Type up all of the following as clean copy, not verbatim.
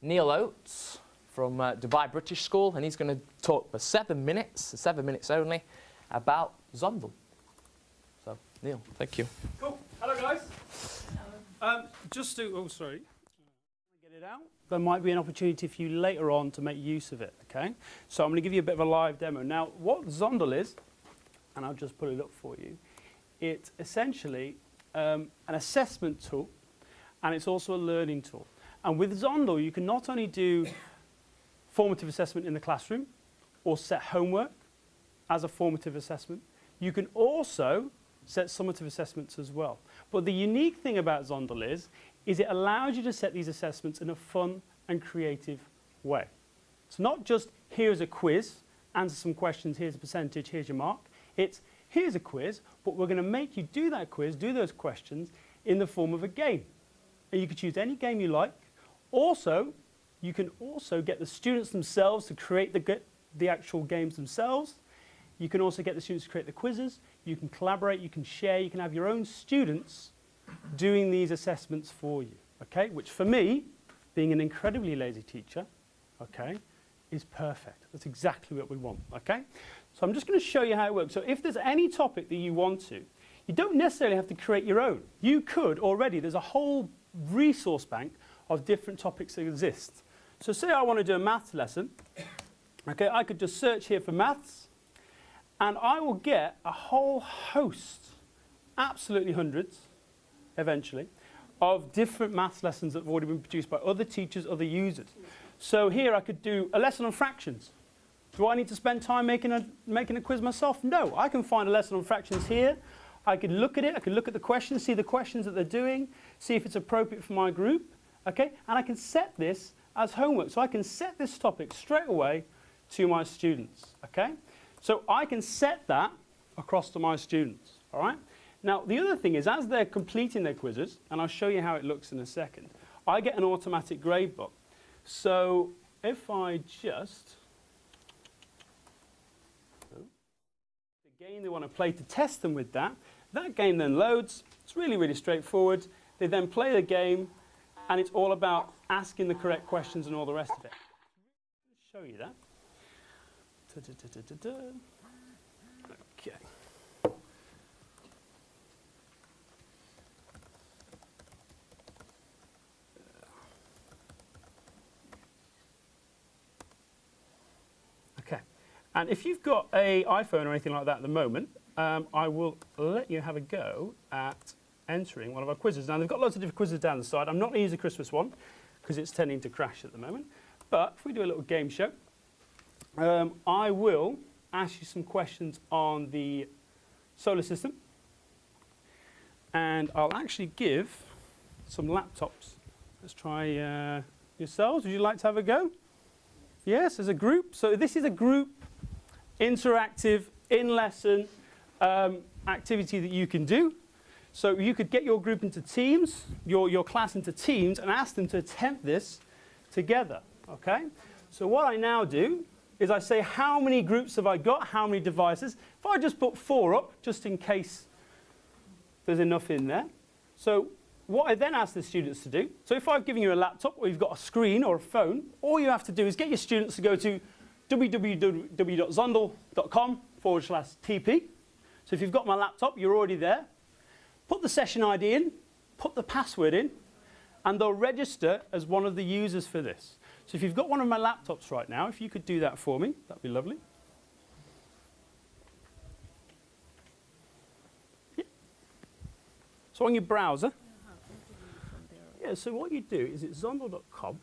Neil Oates from Dubai British School, and he's going to talk for 7 minutes only, about Zondel. So, Neil, thank you. Cool. Hello, guys. Just to, oh, sorry, get it out. There might be an opportunity for you later on to make use of it, okay? So I'm going to give you a bit of a live demo. Now, what Zondel is, and I'll just put it up for you, it's essentially an assessment tool, and it's also a learning tool. And with Zondel, you can not only do formative assessment in the classroom or set homework as a formative assessment, you can also set summative assessments as well. But the unique thing about Zondel is it allows you to set these assessments in a fun and creative way. It's not just here's a quiz, answer some questions, here's a percentage, here's your mark. It's here's a quiz, but we're going to make you do that quiz, do those questions in the form of a game. And you can choose any game you like. Also, you can also get the students themselves to create the actual games themselves. You can also get the students to create the quizzes. You can collaborate, you can share, you can have your own students doing these assessments for you, okay? Which for me, being an incredibly lazy teacher, okay, is perfect. That's exactly what we want, okay? So I'm just going to show you how it works. So if there's any topic that you want to, you don't necessarily have to create your own. You could already, there's a whole resource bank of different topics that exist. So say I want to do a maths lesson, okay, I could just search here for maths, and I will get a whole host, absolutely hundreds, eventually, of different maths lessons that have already been produced by other teachers, other users. So here I could do a lesson on fractions. Do I need to spend time making a quiz myself? No, I can find a lesson on fractions here. I can look at it, I can look at the questions, see the questions that they're doing, see if it's appropriate for my group, okay? And I can set this as homework. So I can set this topic straight away to my students, okay? So I can set that across to my students, all right? Now, the other thing is, as they're completing their quizzes, and I'll show you how it looks in a second, I get an automatic grade book. So if I just, the game they want to play to test them with that game then loads. It's really, really straightforward. They then play the game, and it's all about asking the correct questions and all the rest of it. I'll show you that. Okay. Okay. And if you've got an iPhone or anything like that at the moment, I will let you have a go at entering one of our quizzes. Now, they've got lots of different quizzes down the side. I'm not going to use the Christmas one because it's tending to crash at the moment. But if we do a little game show, I will ask you some questions on the solar system. And I'll actually give some laptops. Let's try yourselves. Would you like to have a go? Yes, as a group. So this is a group interactive in-lesson activity that you can do. So you could get your group into teams, your class into teams, and ask them to attempt this together, okay? So what I now do is I say, how many groups have I got? How many devices? If I just put 4 up, just in case there's enough in there. So what I then ask the students to do, so if I've given you a laptop or you've got a screen or a phone, all you have to do is get your students to go to www.zondel.com/TP. So if you've got my laptop, you're already there. Put the session ID in, put the password in, and they'll register as one of the users for this. So if you've got one of my laptops right now, if you could do that for me, that'd be lovely. Yeah. So on your browser, yeah, so what you do is it's zondel.com,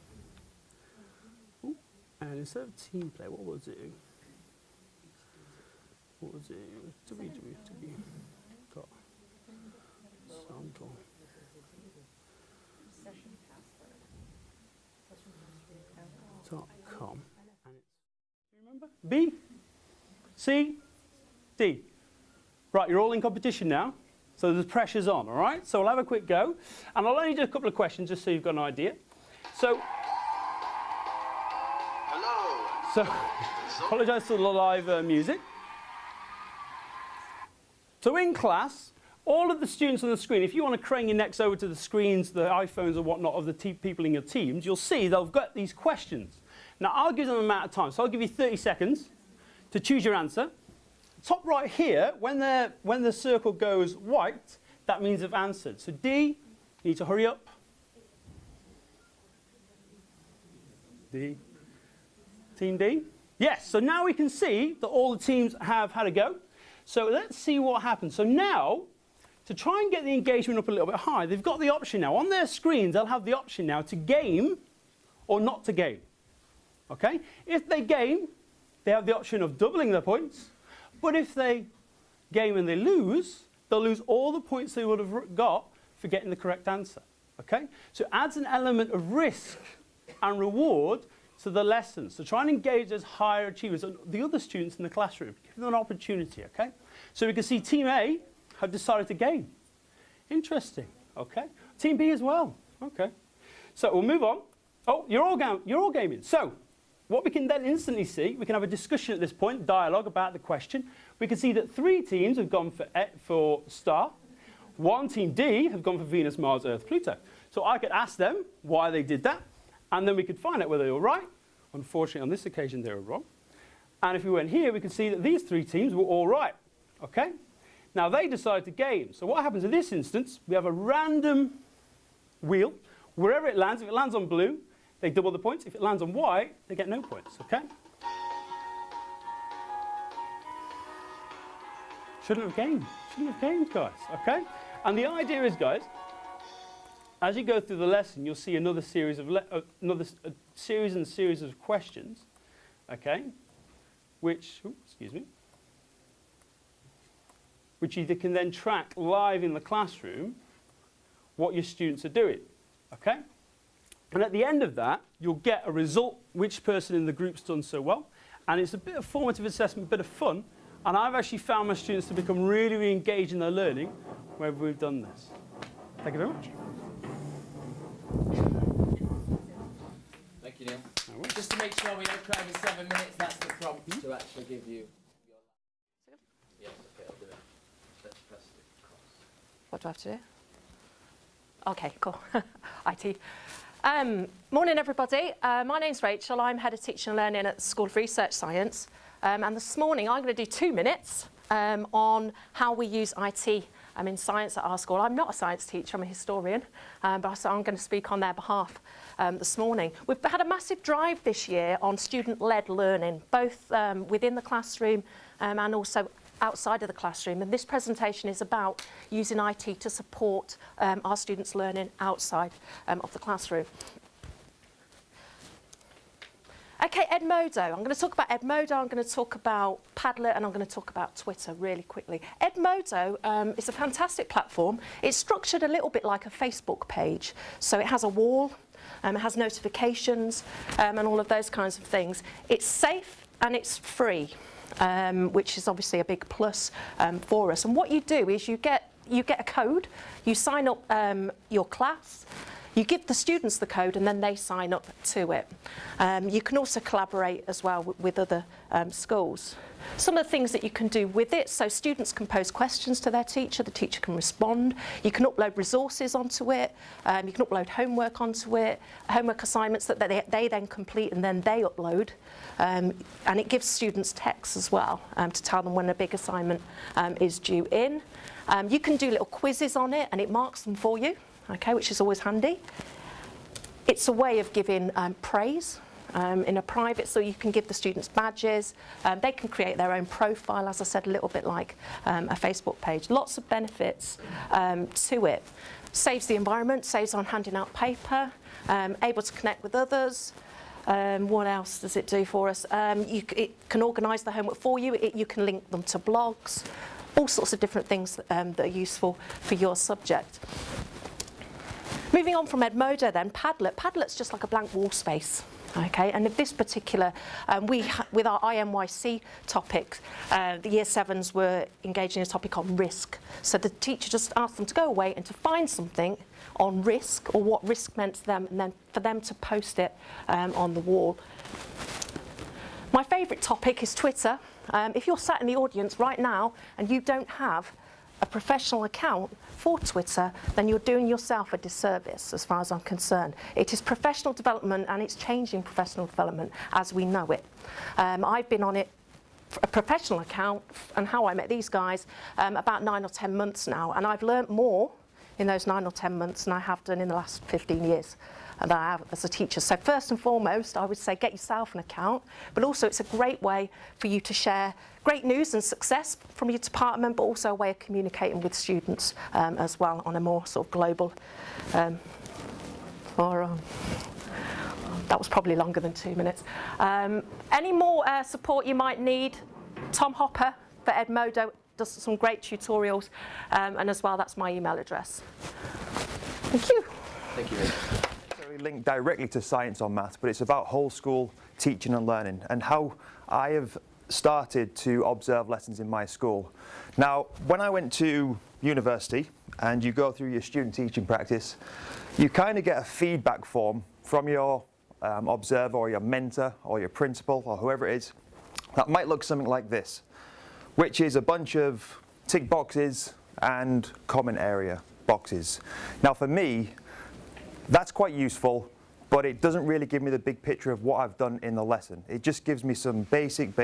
and instead of team play, what we'll do, www.zondel.com, and it's, do you remember? B, C, D. Right, you're all in competition now, so the pressure's on, all right? So we'll have a quick go, and I'll only do a couple of questions just so you've got an idea. So, hello. So, apologise for the live music. So in class, all of the students on the screen, if you want to crane your necks over to the screens, the iPhones and whatnot of the people in your teams, you'll see they've got these questions. Now, I'll give them an amount of time. So I'll give you 30 seconds to choose your answer. Top right here, when the circle goes white, that means they've answered. So D, you need to hurry up. D. Team D? Yes, so now we can see that all the teams have had a go. So let's see what happens. So now, to try and get the engagement up a little bit high, they've got the option now. On their screens, they'll have the option now to game or not to game. Okay? If they game, they have the option of doubling their points. But if they game and they lose, they'll lose all the points they would have got for getting the correct answer. Okay? So it adds an element of risk and reward to the lessons. So try and engage those higher achievers and the other students in the classroom. Give them an opportunity, okay? So we can see Team A have decided to game. Interesting, okay? Team B as well, okay. So we'll move on. Oh, you're all gaming. So what we can then instantly see, we can have a discussion at this point, dialogue about the question. We can see that 3 teams have gone for star. 1 team D have gone for Venus, Mars, Earth, Pluto. So I could ask them why they did that. And then we could find out whether they were right. Unfortunately, on this occasion, they were wrong. And if we went here, we could see that these 3 teams were all right. Okay? Now, they decided to game. So what happens in this instance, we have a random wheel. Wherever it lands, if it lands on blue, they double the points. If it lands on white, they get no points. Okay? Shouldn't have gamed. Shouldn't have gamed, guys. Okay? And the idea is, guys, as you go through the lesson, you'll see another series of series of questions, okay, which you can then track live in the classroom what your students are doing, okay. And at the end of that, you'll get a result, which person in the group's done so well, and it's a bit of formative assessment, a bit of fun, and I've actually found my students to become really, really engaged in their learning whenever we've done this. Thank you very much. Thank you, Neil. Just to make sure we don't try for 7 minutes, that's the prompt to actually give you your... Yes, okay, I'll do it. Let's press it across. What do I have to do? Okay, cool. IT. Morning, everybody. My name's Rachel. I'm Head of Teaching and Learning at the School of Research Science. And this morning, I'm going to do 2 minutes on how we use IT in science at our school. I'm not a science teacher, I'm a historian, but so I'm going to speak on their behalf this morning. We've had a massive drive this year on student-led learning, both within the classroom and also outside of the classroom. And this presentation is about using IT to support our students' learning outside of the classroom. Okay, Edmodo. I'm going to talk about Edmodo, I'm going to talk about Padlet, and I'm going to talk about Twitter really quickly. Edmodo is a fantastic platform. It's structured a little bit like a Facebook page. So it has a wall, it has notifications, and all of those kinds of things. It's safe and it's free, which is obviously a big plus for us. And what you do is you get a code, you sign up your class, you give the students the code and then they sign up to it. You can also collaborate as well with other schools. Some of the things that you can do with it, so students can pose questions to their teacher, the teacher can respond. You can upload resources onto it, you can upload homework onto it, homework assignments that they then complete and then they upload. And it gives students text as well to tell them when a big assignment is due in. You can do little quizzes on it and it marks them for you. Okay, which is always handy. It's a way of giving praise in a private, so you can give the students badges. They can create their own profile, as I said, a little bit like a Facebook page. Lots of benefits to it. Saves the environment, saves on handing out paper, able to connect with others. What else does it do for us? It can organise the homework for you. You can link them to blogs, all sorts of different things that are useful for your subject. Moving on from Edmodo then, Padlet. Padlet's just like a blank wall space. Okay, and in this particular, with our IMYC topic, the Year 7s were engaging in a topic on risk. So the teacher just asked them to go away and to find something on risk or what risk meant to them, and then for them to post it on the wall. My favourite topic is Twitter. If you're sat in the audience right now and you don't have a professional account for Twitter, then you're doing yourself a disservice as far as I'm concerned. It is professional development, and it's changing professional development as we know it. I've been on it, a professional account, and how I met these guys, about 9 or 10 months now, and I've learnt more in those 9 or 10 months than I have done in the last 15 years. And I have as a teacher. So first and foremost, I would say get yourself an account, but also it's a great way for you to share great news and success from your department, but also a way of communicating with students as well on a more sort of global that was probably longer than 2 minutes. Any more support you might need, Tom Hopper for Edmodo does some great tutorials, and as well, that's my email address. Thank you. Thank you. Linked directly to science or maths, but it's about whole school teaching and learning and how I have started to observe lessons in my school. Now, when I went to university and you go through your student teaching practice, you kind of get a feedback form from your observer or your mentor or your principal or whoever it is that might look something like this, which is a bunch of tick boxes and comment area boxes. Now, for me, that's quite useful, but it doesn't really give me the big picture of what I've done in the lesson. It just gives me some basic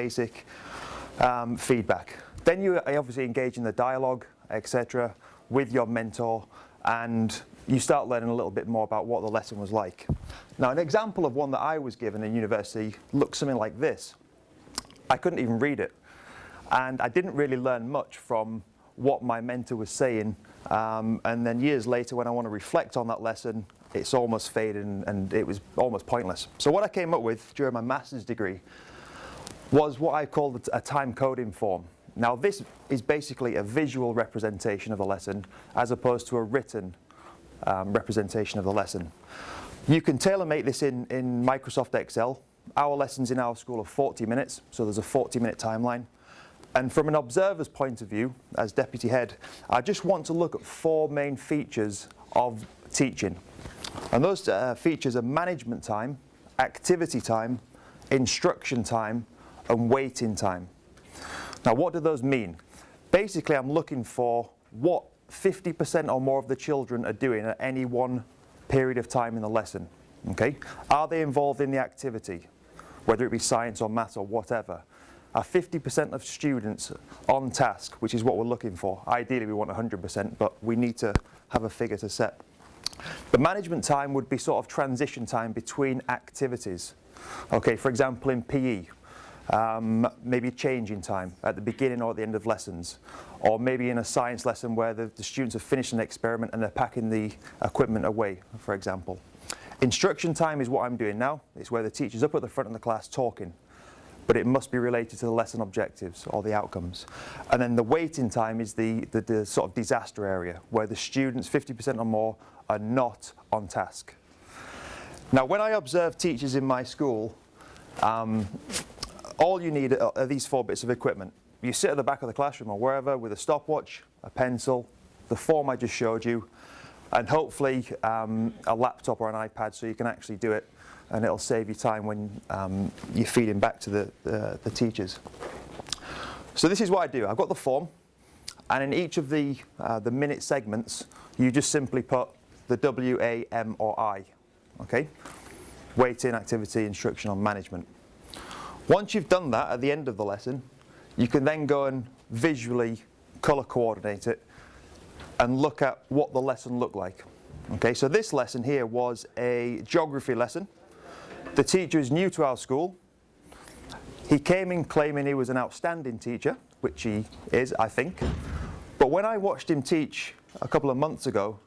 feedback. Then you obviously engage in the dialogue, etc., with your mentor, and you start learning a little bit more about what the lesson was like. Now, an example of one that I was given in university looks something like this. I couldn't even read it, and I didn't really learn much from what my mentor was saying, and then years later when I want to reflect on that lesson, it's almost faded and it was almost pointless. So what I came up with during my master's degree was what I called a time coding form. Now, this is basically a visual representation of a lesson as opposed to a written representation of the lesson. You can tailor-make this in Microsoft Excel. Our lessons in our school are 40 minutes, so there's a 40-minute timeline. And from an observer's point of view, as deputy head, I just want to look at 4 main features of teaching. And those features are management time, activity time, instruction time, and waiting time. Now, what do those mean? Basically, I'm looking for what 50% or more of the children are doing at any one period of time in the lesson. Okay? Are they involved in the activity, whether it be science or maths or whatever? Are 50% of students on task, which is what we're looking for? Ideally, we want 100%, but we need to have a figure to set. The management time would be sort of transition time between activities. Okay, for example, in PE, maybe changing time at the beginning or at the end of lessons, or maybe in a science lesson where the students have finished an experiment and they're packing the equipment away, for example. Instruction time is what I'm doing now. It's where the teacher's up at the front of the class talking, but it must be related to the lesson objectives or the outcomes. And then the waiting time is the sort of disaster area, where the students, 50% or more, are not on task. Now, when I observe teachers in my school, all you need are these 4 bits of equipment. You sit at the back of the classroom or wherever with a stopwatch, a pencil, the form I just showed you, and hopefully a laptop or an iPad so you can actually do it, and it'll save you time when you're feeding back to the teachers. So this is what I do. I've got the form, and in each of the minute segments, you just simply put the W, A, M, or I. Okay? Waiting, activity, instruction, or management. Once you've done that at the end of the lesson, you can then go and visually colour coordinate it and look at what the lesson looked like. Okay, so this lesson here was a geography lesson. The teacher is new to our school. He came in claiming he was an outstanding teacher, which he is, I think. But when I watched him teach a couple of months ago,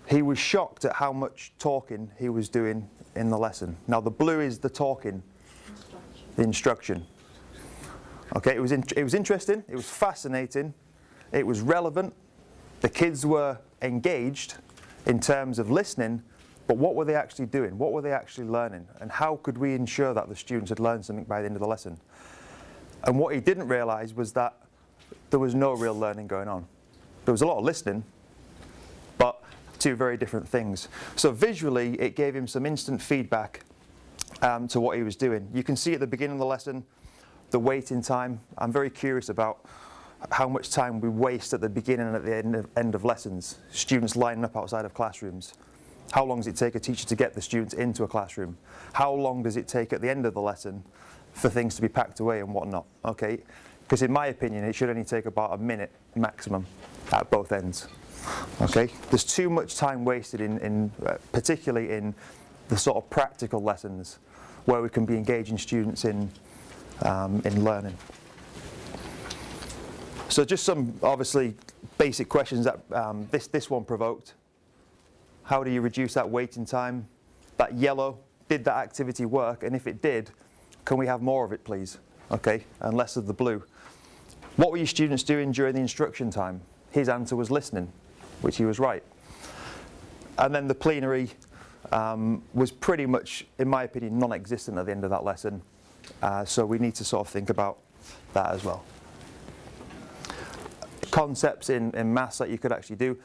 he was shocked at how much talking he was doing in the lesson. Now, the blue is the talking, the instruction. Okay, it was interesting, it was fascinating, it was relevant. The kids were engaged in terms of listening, but what were they actually doing? What were they actually learning? And how could we ensure that the students had learned something by the end of the lesson? And what he didn't realise was that there was no real learning going on. There was a lot of listening, but 2 very different things. So visually, it gave him some instant feedback to what he was doing. You can see at the beginning of the lesson, the waiting time. I'm very curious about how much time we waste at the beginning and at the end of lessons. Students lining up outside of classrooms. How long does it take a teacher to get the students into a classroom? How long does it take at the end of the lesson for things to be packed away and whatnot? Okay, because in my opinion, it should only take about a minute maximum at both ends. Okay, there's too much time wasted particularly in the sort of practical lessons where we can be engaging students in learning. So just some obviously basic questions that this one provoked. How do you reduce that waiting time? That yellow, did that activity work? And if it did, can we have more of it, please? Okay, and less of the blue. What were your students doing during the instruction time? His answer was listening, which he was right. And then the plenary was pretty much, in my opinion, non-existent at the end of that lesson. So we need to sort of think about that as well. Concepts in maths that you could actually do,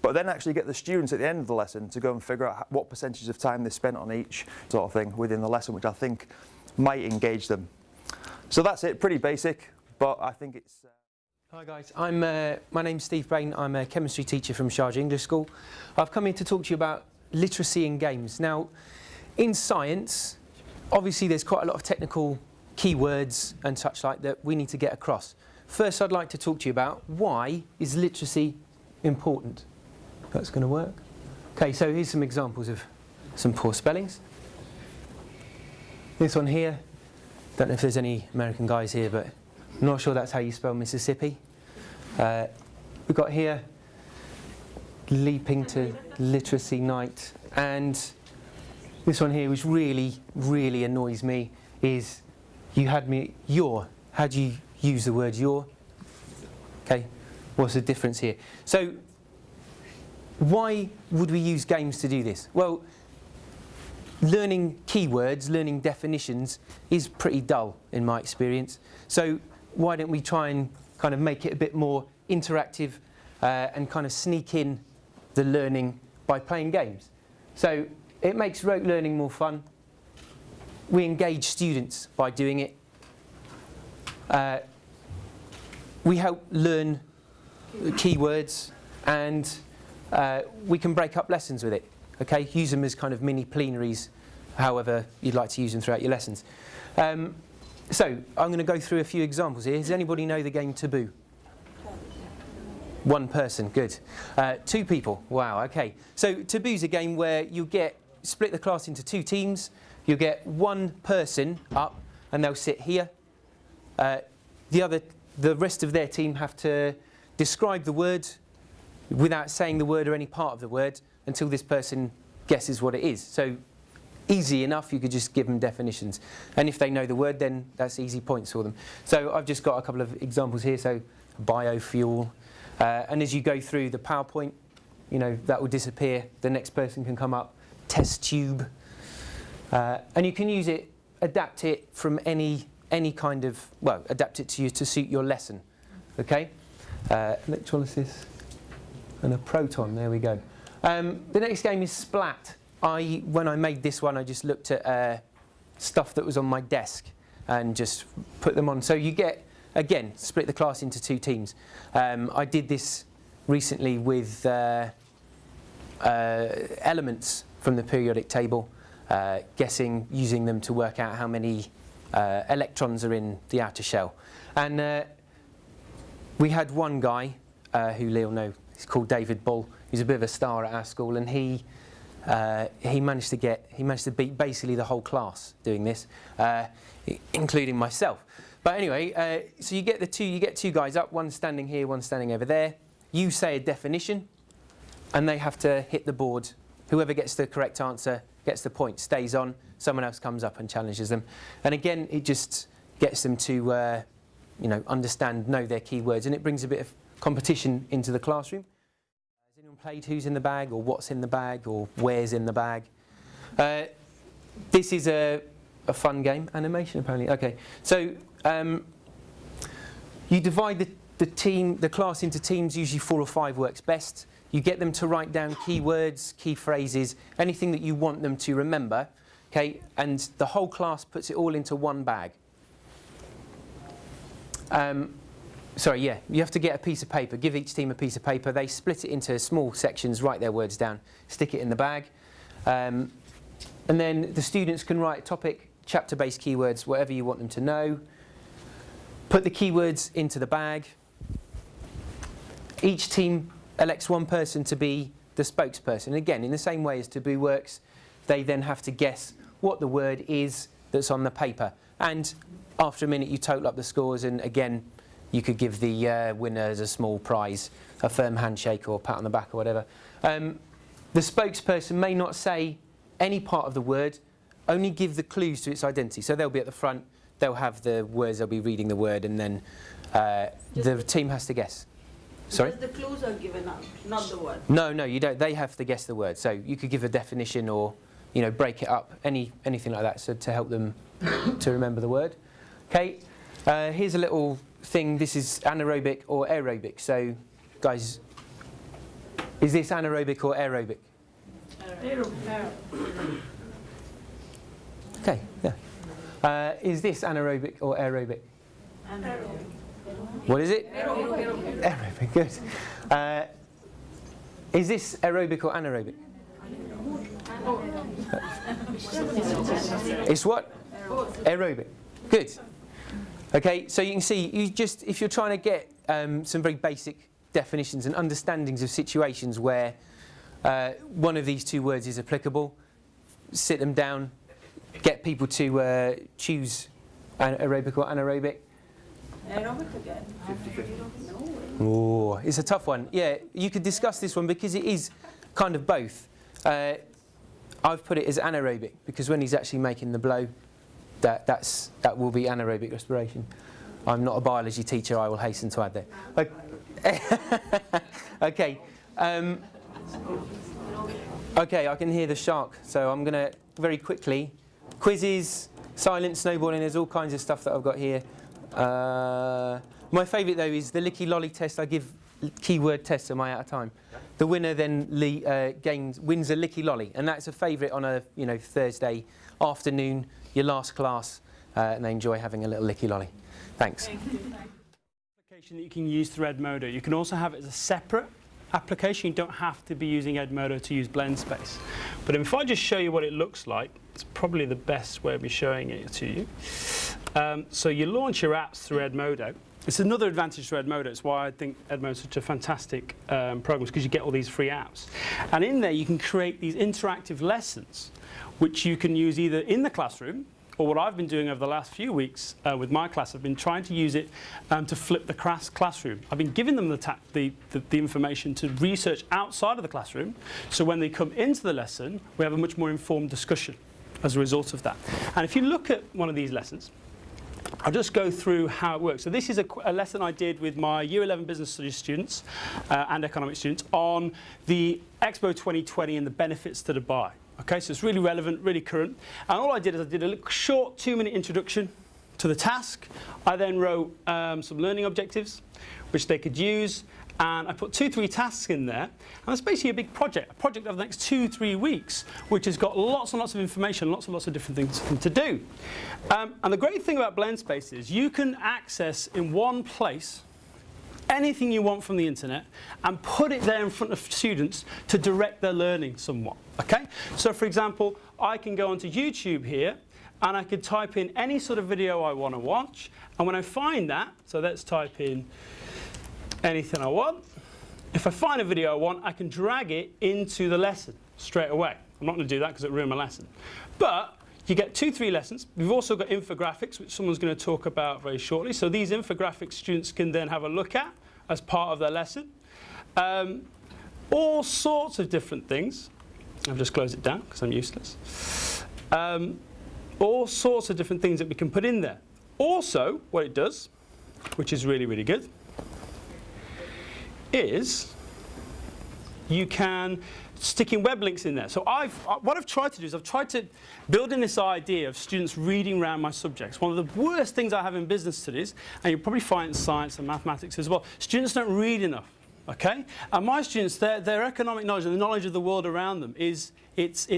but then actually get the students at the end of the lesson to go and figure out what percentage of time they spent on each sort of thing within the lesson, which I think might engage them. So that's it, pretty basic, but I think it's... Hi guys, my name's Steve Bain. I'm a chemistry teacher from Sharjah English School. I've come here to talk to you about literacy in games. Now, in science, obviously there's quite a lot of technical keywords and such like that we need to get across. First, I'd like to talk to you about why is literacy important. That's going to work. Okay, so here's some examples of some poor spellings. This one here, don't know if there's any American guys here, but I'm not sure that's how you spell Mississippi. We've got here, leaping to literacy night. And this one here, which really, really annoys me, is you had me, your. How do you use the word your? Okay, what's the difference here? So, why would we use games to do this? Well, learning keywords, learning definitions is pretty dull in my experience. So why don't we try and kind of make it a bit more interactive and kind of sneak in the learning by playing games. So it makes rote learning more fun. We engage students by doing it. We help learn keywords, and we can break up lessons with it. Okay, use them as kind of mini plenaries, however you'd like to use them throughout your lessons. So I'm going to go through a few examples here. Does anybody know the game Taboo? One person, good. Two people, wow, okay. So Taboo's a game where you split the class into two teams. You get one person up and they'll sit here. The rest of their team have to describe the word without saying the word or any part of the word until this person guesses what it is. So easy enough, you could just give them definitions. And if they know the word, then that's easy points for them. So I've just got a couple of examples here. So biofuel. And as you go through the PowerPoint, you know, that will disappear. The next person can come up. Test tube. And you can use it, adapt it from any kind of, well, adapt it to you to suit your lesson. Okay? Electrolysis and a proton, there we go. The next game is Splat. When I made this one, I just looked at stuff that was on my desk and just put them on. So you get, again, split the class into two teams. I did this recently with elements from the periodic table, using them to work out how many electrons are in the outer shell. And we had one guy who Lee'll know, he's called David Bull. He's a bit of a star at our school, and he managed to beat basically the whole class doing this, including myself. But anyway, so you get two guys up, one standing here, one standing over there. You say a definition, and they have to hit the board. Whoever gets the correct answer gets the point, stays on. Someone else comes up and challenges them. And again, it just gets them to understand, know their keywords, and it brings a bit of competition into the classroom. Has anyone played Who's in the Bag, or What's in the Bag, or Where's in the Bag? This is a fun game. Animation, apparently. Okay, so you divide the class into teams. Usually 4 or 5 works best. You get them to write down keywords, key phrases, anything that you want them to remember. Okay, and the whole class puts it all into one bag. sorry, yeah, you have to get a piece of paper, give each team a piece of paper. They split it into small sections, write their words down, stick it in the bag. And then the students can write topic, chapter-based keywords, whatever you want them to know. Put the keywords into the bag. Each team elects one person to be the spokesperson. Again, in the same way as Taboo works, they then have to guess what the word is that's on the paper. And after a minute, you total up the scores, and again, you could give the winners a small prize, a firm handshake or pat on the back or whatever. The spokesperson may not say any part of the word, only give the clues to its identity. So they'll be at the front, they'll have the words, they'll be reading the word, and then the team has to guess. Sorry? Because the clues are given out, not the word. No, you don't. They have to guess the word. So you could give a definition or, you know, break it up, anything like that, so to help them to remember the word. Okay, here's a little thing. This is anaerobic or aerobic. So, guys, is this anaerobic or aerobic? Aerobic. Okay, yeah. Is this anaerobic or aerobic? Aerobic. What is it? Aerobic. Aerobic, good. Is this aerobic or anaerobic? It's what? Aerobic. Good. Okay, so you can see, if you're trying to get some very basic definitions and understandings of situations where one of these two words is applicable, sit them down, get people to choose aerobic or anaerobic. Aerobic again. 50-50. Oh, it's a tough one. Yeah, you could discuss this one because it is kind of both. I've put it as anaerobic because when he's actually making the blow, that will be anaerobic respiration. I'm not a biology teacher, I will hasten to add that. Okay. Okay, I can hear the shark, so I'm going to very quickly. Quizzes, silent snowballing, there's all kinds of stuff that I've got here. My favourite though is the licky lolly test. I give keyword tests. Am I out of time? The winner then wins a licky lolly, and that's a favourite on a Thursday afternoon, your last class, and they enjoy having a little licky lolly. Thanks. Application that you can use through Edmodo. You can also have it as a separate application. You don't have to be using Edmodo to use BlendSpace. But if I just show you what it looks like, it's probably the best way of me showing it to you. So you launch your apps through Edmodo. It's another advantage to Edmodo. It's why I think Edmodo is such a fantastic program, because you get all these free apps. And in there you can create these interactive lessons, which you can use either in the classroom, or what I've been doing over the last few weeks with my class, I've been trying to use it to flip the classroom. I've been giving them the information to research outside of the classroom, so when they come into the lesson, we have a much more informed discussion as a result of that. And if you look at one of these lessons, I'll just go through how it works. So this is a lesson I did with my Year 11 Business Studies students and economics students on the Expo 2020 and the benefits to Dubai. Okay, so it's really relevant, really current. And all I did is I did a short 2-minute introduction to the task. I then wrote some learning objectives, which they could use. And I put 2-3 tasks in there. And it's basically a big project over the next 2-3 weeks, which has got lots and lots of information, lots and lots of different things for them to do. And the great thing about BlendSpace is you can access in one place anything you want from the internet and put it there in front of students to direct their learning somewhat. Okay? So for example, I can go onto YouTube here and I could type in any sort of video I want to watch. And when I find that, so let's type in anything I want. If I find a video I want, I can drag it into the lesson straight away. I'm not going to do that because it ruined my lesson. But you get 2-3 lessons. We've also got infographics, which someone's going to talk about very shortly. So these infographics students can then have a look at as part of their lesson. All sorts of different things. I've just closed it down because I'm useless. All sorts of different things that we can put in there. Also, what it does, which is really, really good, is you can stick in web links in there. So what I've tried to do is I've tried to build in this idea of students reading around my subjects. One of the worst things I have in business studies, and you'll probably find in science and mathematics as well, students don't read enough. Okay? And my students, their economic knowledge and the knowledge of the world around them it's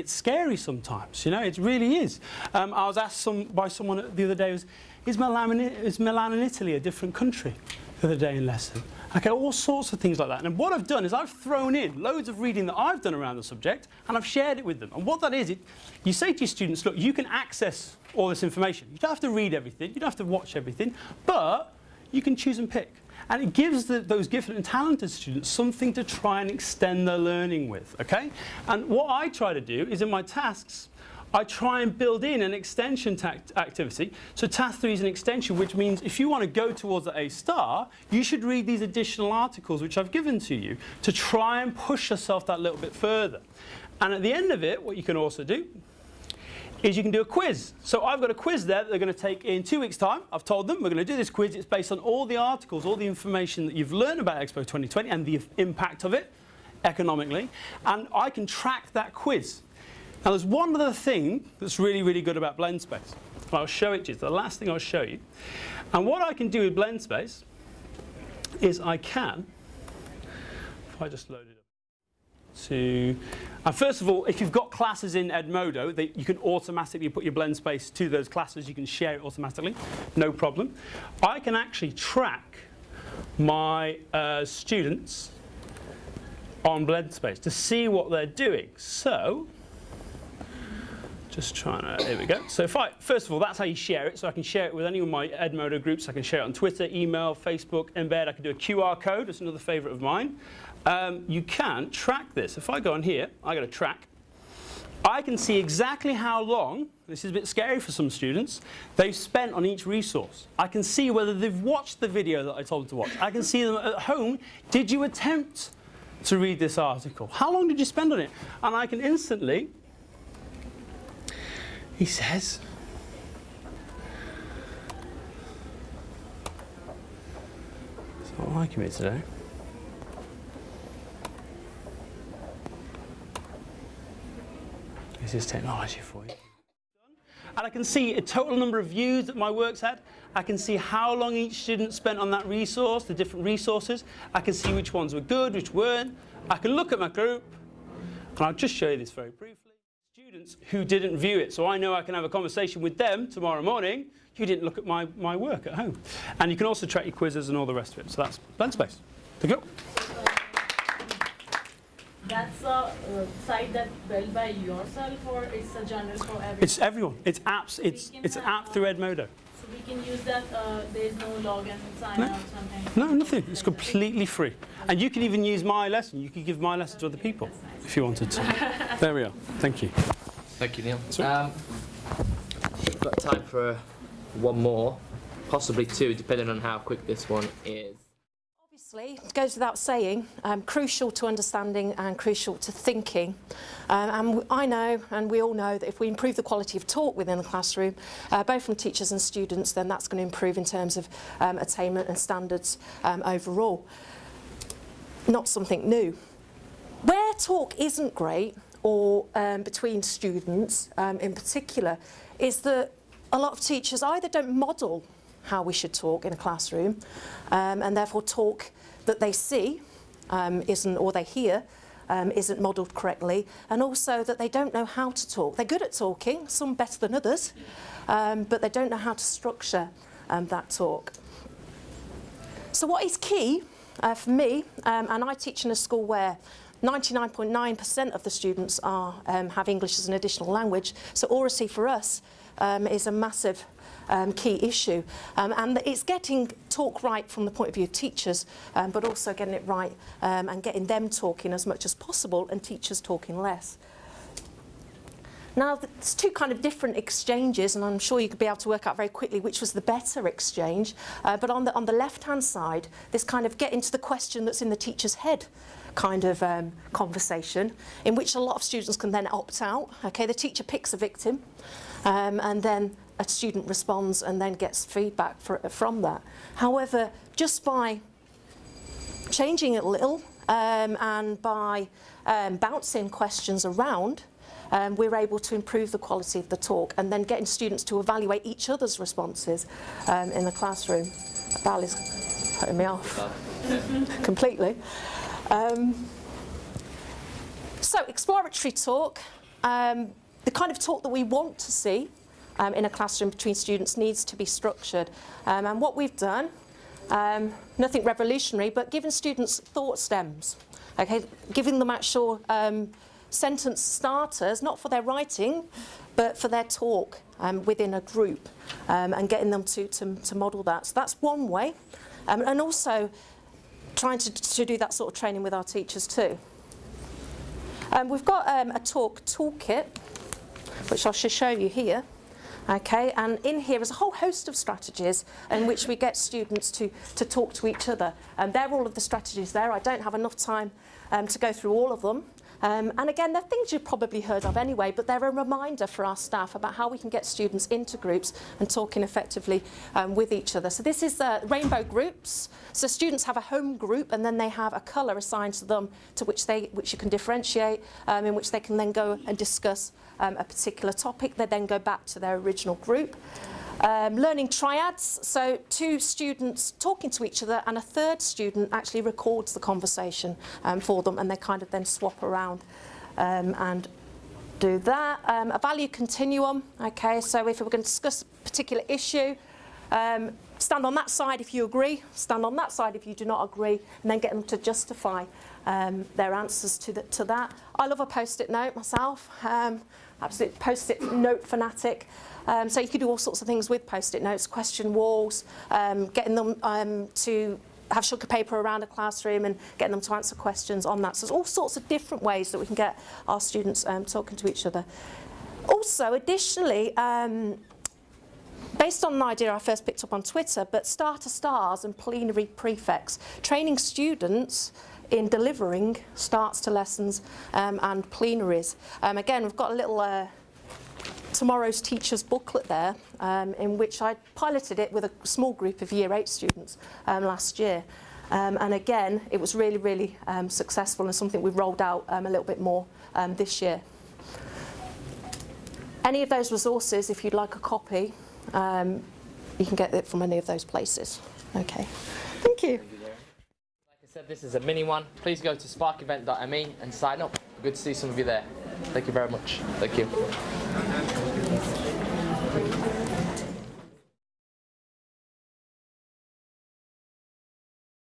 scary sometimes. You know, it really is. I was asked by someone the other day, is Milan in Italy a different country? for the day in lesson. Okay, all sorts of things like that. And what I've done is I've thrown in loads of reading that I've done around the subject, and I've shared it with them. And what that is, you say to your students, look, you can access all this information. You don't have to read everything, you don't have to watch everything, but you can choose and pick. And it gives those gifted and talented students something to try and extend their learning with, okay? And what I try to do is in my tasks, I try and build in an extension activity. So task 3 is an extension, which means if you want to go towards the A star, you should read these additional articles which I've given to you to try and push yourself that little bit further. And at the end of it, what you can also do is you can do a quiz. So I've got a quiz there that they're going to take in 2 weeks' time. I've told them we're going to do this quiz. It's based on all the articles, all the information that you've learned about Expo 2020 and the impact of it economically. And I can track that quiz. Now there's one other thing that's really, really good about BlendSpace. I'll show it to you. It's the last thing I'll show you. And what I can do with BlendSpace is I can, if I just load it up, and first of all, if you've got classes in Edmodo, you can automatically put your BlendSpace to those classes. You can share it automatically, no problem. I can actually track my students on BlendSpace to see what they're doing. So, just trying to, here we go. So first of all, that's how you share it. So I can share it with any of my Edmodo groups. I can share it on Twitter, email, Facebook, Embed. I can do a QR code. That's another favorite of mine. You can track this. If I go on here, I go to track. I can see exactly how long, this is a bit scary for some students, they've spent on each resource. I can see whether they've watched the video that I told them to watch. I can see them at home. Did you attempt to read this article? How long did you spend on it? And I can instantly, he says, it's not liking me today. This is technology for you. And I can see a total number of views that my work's had. I can see how long each student spent on that resource, the different resources. I can see which ones were good, which weren't. I can look at my group, and I'll just show you this very briefly. Students who didn't view it, so I know I can have a conversation with them tomorrow morning. You didn't look at my work at home. And you can also track your quizzes and all the rest of it. So that's BlendSpace. Thank you. That's a site that's built by yourself, or it's a general for everyone? It's everyone. It's apps. It's an app through Edmodo. So we can use that. There's no login and sign out something. No, nothing. It's completely free. And you can even use my lesson. You could give my lesson to other people if you wanted to. There we are. Thank you. Thank you, Neil. We've got time for one more, possibly two, depending on how quick this one is. Obviously, it goes without saying, crucial to understanding and crucial to thinking. And I know, and we all know, that if we improve the quality of talk within the classroom, both from teachers and students, then that's going to improve in terms of attainment and standards overall. Not something new. Where talk isn't great, or between students in particular, is that a lot of teachers either don't model how we should talk in a classroom, and therefore talk that they see or they hear isn't modelled correctly, and also that they don't know how to talk. They're good at talking, some better than others, but they don't know how to structure that talk. So what is key for me, and I teach in a school where 99.9% of the students have English as an additional language, so oracy for us is a massive key issue, and it's getting talk right from the point of view of teachers, but also getting it right and getting them talking as much as possible and teachers talking less. Now, there's two kind of different exchanges, and I'm sure you could be able to work out very quickly which was the better exchange, but on the left-hand side, this kind of get into the question that's in the teacher's head kind of conversation, in which a lot of students can then opt out. Okay, the teacher picks a victim, and then a student responds and then gets feedback from that. However, just by changing it a little and by bouncing questions around, we're able to improve the quality of the talk and then getting students to evaluate each other's responses in the classroom. Val is putting me off completely. So exploratory talk, the kind of talk that we want to see in a classroom between students needs to be structured. And what we've done Nothing revolutionary, but giving students thought stems. Okay, giving them actual sentence starters, not for their writing, but for their talk within a group, and getting them to model that. So that's one way, and also trying to do that sort of training with our teachers too. We've got a talk toolkit, which I shall show you here. Okay, and in here is a whole host of strategies in which we get students to talk to each other. And they're all of the strategies there. I don't have enough time to go through all of them. And again, they're things you've probably heard of anyway, but they're a reminder for our staff about how we can get students into groups and talking effectively with each other. So this is rainbow groups. So students have a home group, and then they have a colour assigned to them to which you can differentiate, in which they can then go and discuss a particular topic. They then go back to their original group. Learning triads, so 2 students talking to each other and a third student actually records the conversation for them, and they kind of then swap around and do that. A value continuum, okay, so if we're going to discuss a particular issue, stand on that side if you agree, stand on that side if you do not agree, and then get them to justify their answers to that. I love a post-it note myself, absolute post-it note fanatic. So you could do all sorts of things with post-it notes, question walls, getting them to have sugar paper around a classroom and getting them to answer questions on that. So there's all sorts of different ways that we can get our students talking to each other. Also, additionally, based on an idea I first picked up on Twitter, but starter stars and plenary prefects, training students in delivering starts to lessons and plenaries. Again, we've got a little Tomorrow's Teachers booklet there, in which I piloted it with a small group of Year 8 students last year. And again, it was really, really successful, and something we've rolled out a little bit more this year. Any of those resources, if you'd like a copy, you can get it from any of those places. Okay, thank you. Like I said, this is a mini one. Please go to sparkevent.me and sign up. Good to see some of you there. Thank you very much. Thank you.